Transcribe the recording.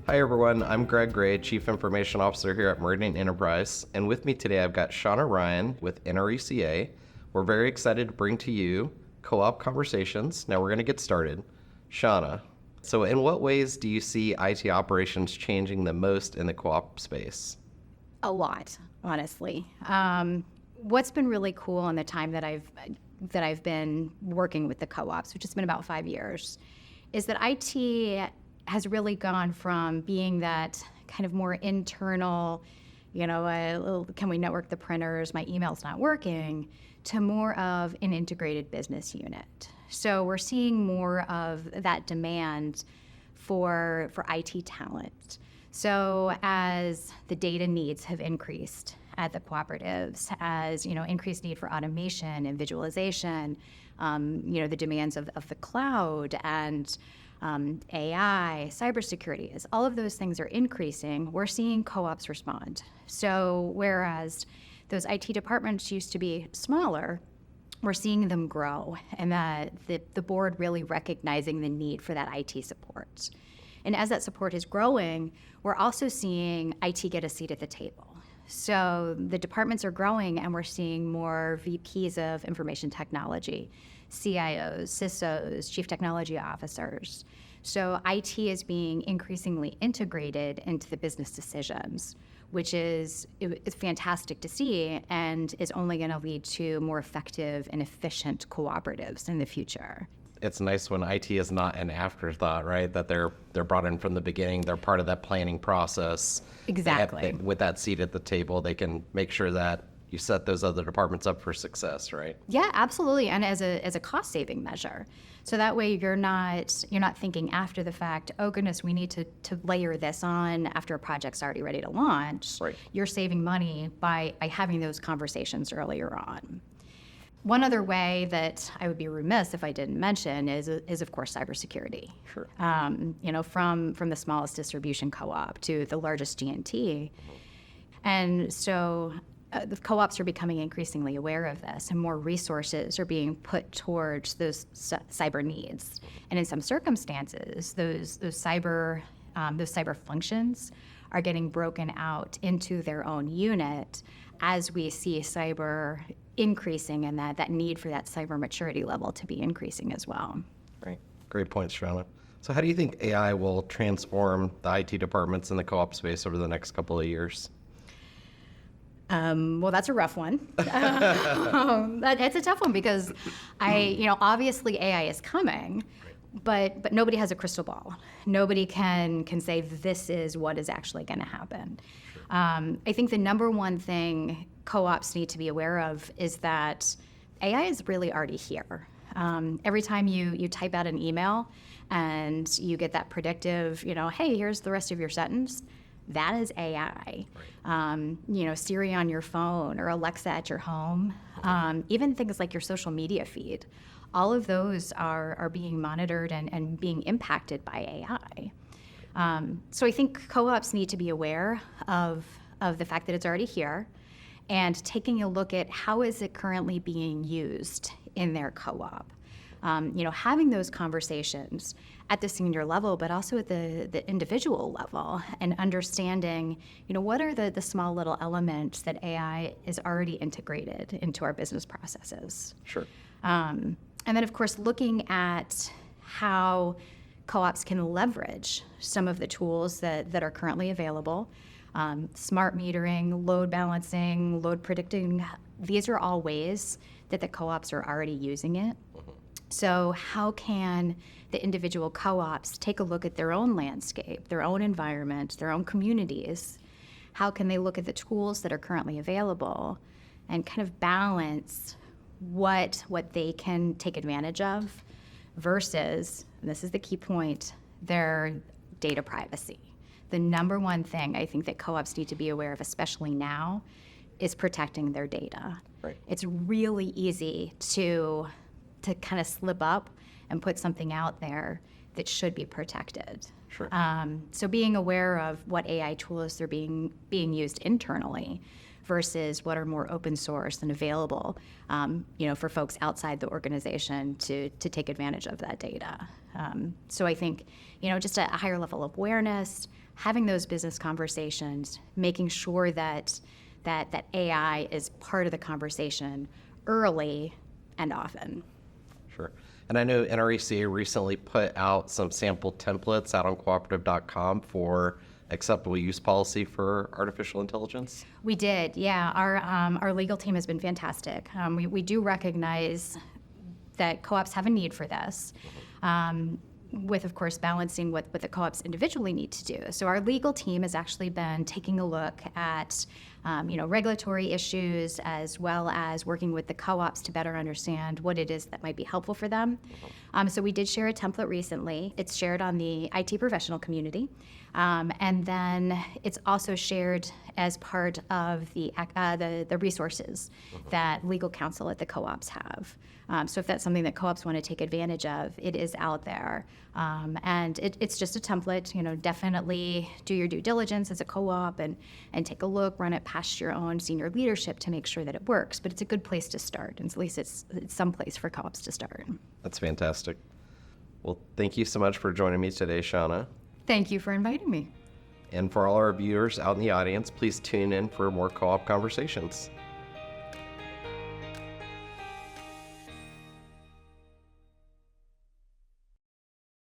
Hi everyone, I'm Greg Gray, Chief Information Officer here at Meridian Enterprise, and with me today I've got Shauna Ryan with NRECA. We're very excited to bring to you Co-op Conversations. Now we're going to get started. Shauna, so in what ways do you see IT operations changing the most in the co-op space? A lot, honestly. What's been really cool in the time that I've been working with the co-ops, which has been about 5 years, is that IT has really gone from being that kind of more internal, can we network the printers, my email's not working, to more of an integrated business unit. So we're seeing more of that demand for IT talent. So as the data needs have increased at the cooperatives, as increased need for automation and visualization, the demands of the cloud and AI, cybersecurity, as all of those things are increasing, we're seeing co-ops respond. So whereas those IT departments used to be smaller, we're seeing them grow, and that the board really recognizing the need for that IT support. And as that support is growing, we're also seeing IT get a seat at the table. So the departments are growing, and we're seeing more VPs of information technology, CIOs, CISOs, chief technology officers. So IT is being increasingly integrated into the business decisions, which is fantastic to see and is only going to lead to more effective and efficient cooperatives in the future. It's nice when IT is not an afterthought, right? That they're brought in from the beginning. They're part of that planning process. Exactly. With that seat at the table, they can make sure that you set those other departments up for success, right? Yeah, absolutely, and as a cost saving measure. So that way you're not thinking after the fact, oh goodness, we need to layer this on after a project's already ready to launch. Right. You're saving money by having those conversations earlier on. One other way that I would be remiss if I didn't mention is of course cybersecurity. Sure. From the smallest distribution co-op to the largest G&T. And so the co-ops are becoming increasingly aware of this, and more resources are being put towards those cyber needs. And in some circumstances, those cyber functions are getting broken out into their own unit as we see cyber increasing, and that need for that cyber maturity level to be increasing as well. Right. Great points, Shauna. So how do you think AI will transform the IT departments in the co-op space over the next couple of years? Well, that's a rough one. It's a tough one because obviously AI is coming, but nobody has a crystal ball. Nobody can say this is what is actually going to happen. I think the number one thing co-ops need to be aware of is that AI is really already here. Every time you type out an email and you get that predictive, hey, here's the rest of your sentence, that is AI. Siri on your phone or Alexa at your home, even things like your social media feed, all of those are being monitored and being impacted by AI. So I think co-ops need to be aware of the fact that it's already here and taking a look at how is it currently being used in their co-op. Having those conversations at the senior level, but also at the individual level, and understanding, what are the small little elements that AI is already integrated into our business processes. Sure. And then, of course, looking at how co-ops can leverage some of the tools that are currently available. Smart metering, load balancing, load predicting, these are all ways that the co-ops are already using it. So how can the individual co-ops take a look at their own landscape, their own environment, their own communities? How can they look at the tools that are currently available and kind of balance what they can take advantage of versus, and this is the key point, their data privacy. The number one thing I think that co-ops need to be aware of, especially now, is protecting their data. Right. It's really easy to kind of slip up and put something out there that should be protected. Sure. So being aware of what AI tools are being used internally versus what are more open source and available, for folks outside the organization to take advantage of that data. So I think, just a higher level of awareness, having those business conversations, making sure that AI is part of the conversation early and often. Sure. And I know NRECA recently put out some sample templates out on cooperative.com for acceptable use policy for artificial intelligence. We did, yeah. Our legal team has been fantastic. We do recognize that co-ops have a need for this, with, of course, balancing what the co-ops individually need to do. So our legal team has actually been taking a look at regulatory issues, as well as working with the co-ops to better understand what it is that might be helpful for them. So we did share a template recently. It's shared on the IT professional community. And then it's also shared as part of the resources that legal counsel at the co-ops have. So if that's something that co-ops want to take advantage of, it is out there. And it's just a template. Definitely do your due diligence as a co-op and take a look, run it past your own senior leadership to make sure that it works. But it's a good place to start, and at least it's some place for co-ops to start. That's fantastic. Well, thank you so much for joining me today, Shauna. Thank you for inviting me. And for all our viewers out in the audience, please tune in for more co-op conversations.